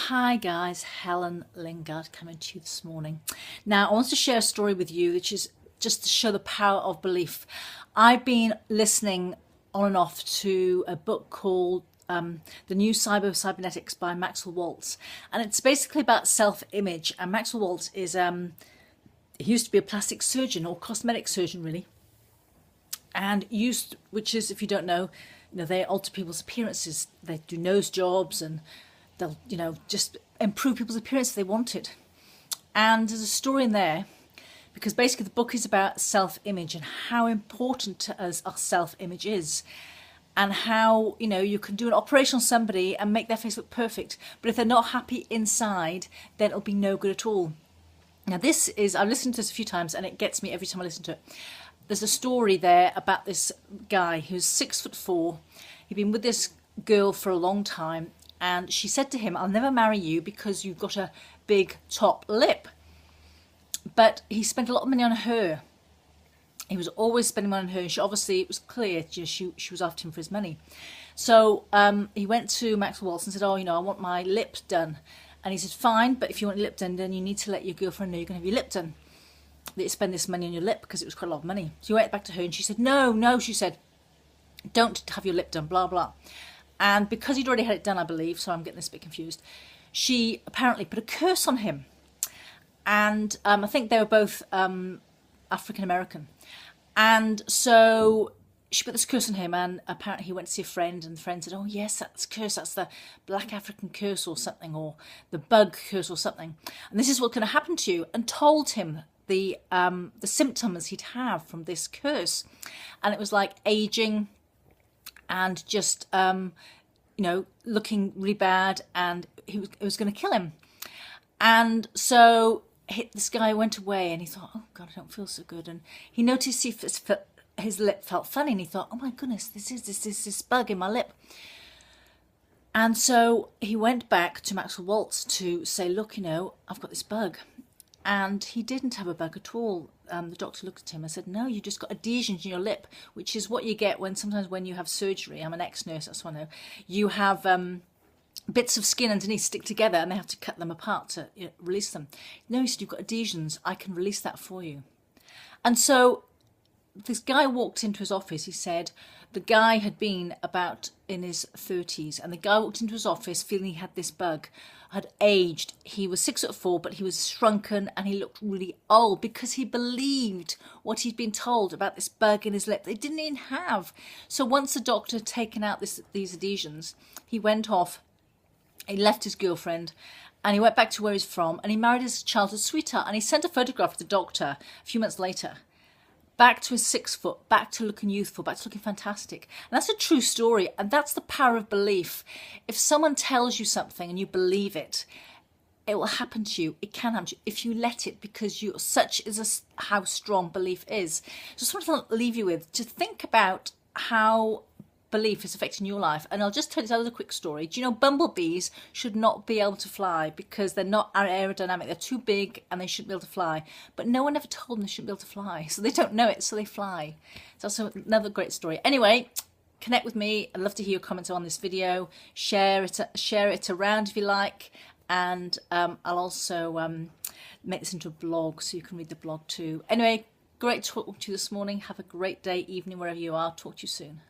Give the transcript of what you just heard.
Hi guys, Helen Lingard coming to you this morning. Now I want to share a story with you which is just to show the power of belief. I've been listening on and off to a book called The New Cybernetics by Maxwell Waltz, and it's basically about self-image. And Maxwell Waltz is he used to be a plastic surgeon or cosmetic surgeon really, and which is, if you don't know, they alter people's appearances. They do nose jobs and they'll, just improve people's appearance if they want it. And there's a story in there because basically the book is about self-image and how important to us our self-image is, and how, you can do an operation on somebody and make their face look perfect, but if they're not happy inside, then it'll be no good at all. Now I've listened to this a few times and it gets me every time I listen to it. There's a story there about this guy who's 6'4". He'd been with this girl for a long time, and she said to him, "I'll never marry you because you've got a big top lip." But he spent a lot of money on her. He was always spending money on her. And it was clear she was after him for his money. So he went to Maxwell Waltz and said, "Oh, I want my lip done." And he said, "Fine, but if you want your lip done, then you need to let your girlfriend know you're going to have your lip done. That you spend this money on your lip," because it was quite a lot of money. So he went back to her and she said, No, she said, "Don't have your lip done, blah, blah." And because he'd already had it done, I believe, so I'm getting this a bit confused, she apparently put a curse on him. And I think they were both African American. And so she put this curse on him, and apparently he went to see a friend, and the friend said, "Oh yes, that's the curse, that's the black African curse or something, or the bug curse or something. And this is what's going to happen to you," and told him the symptoms he'd have from this curse. And it was like aging and just looking really bad, and it was going to kill him. And so this guy went away and he thought, "Oh God, I don't feel so good." And he noticed his lip felt funny, and he thought, "Oh my goodness, this bug in my lip." And so he went back to Maxwell Waltz to say, "Look, I've got this bug." And he didn't have a bug at all. The doctor looked at him and said, "No, you just got adhesions in your lip," which is what you get sometimes when you have surgery. I'm an ex-nurse, that's what I know. You have bits of skin underneath stick together and they have to cut them apart to release them. "No," he said, "you've got adhesions. I can release that for you." And so this guy walked into his office. He said the guy had been about in his 30s, and the guy walked into his office feeling he had this bug, had aged. He was 6'4", but he was shrunken and he looked really old because he believed what he'd been told about this bug in his lip they didn't even have. So once the doctor had taken out these adhesions, he went off, he left his girlfriend, and he went back to where he's from, and he married his childhood sweetheart, and he sent a photograph to the doctor a few months later. Back to his 6 foot, back to looking youthful, back to looking fantastic. And that's a true story, and that's the power of belief. If someone tells you something and you believe it, it will happen to you. It can happen to you if you let it, because such is how strong belief is. Just want to leave you with to think about how belief is affecting your life. And I'll just tell you another quick story. Do you know bumblebees should not be able to fly because they're not aerodynamic? They're too big and they shouldn't be able to fly. But no one ever told them they shouldn't be able to fly. So they don't know it, so they fly. It's also another great story. Anyway, connect with me. I'd love to hear your comments on this video. Share it around if you like. And I'll also make this into a blog so you can read the blog too. Anyway, great talking to you this morning. Have a great day, evening, wherever you are. Talk to you soon.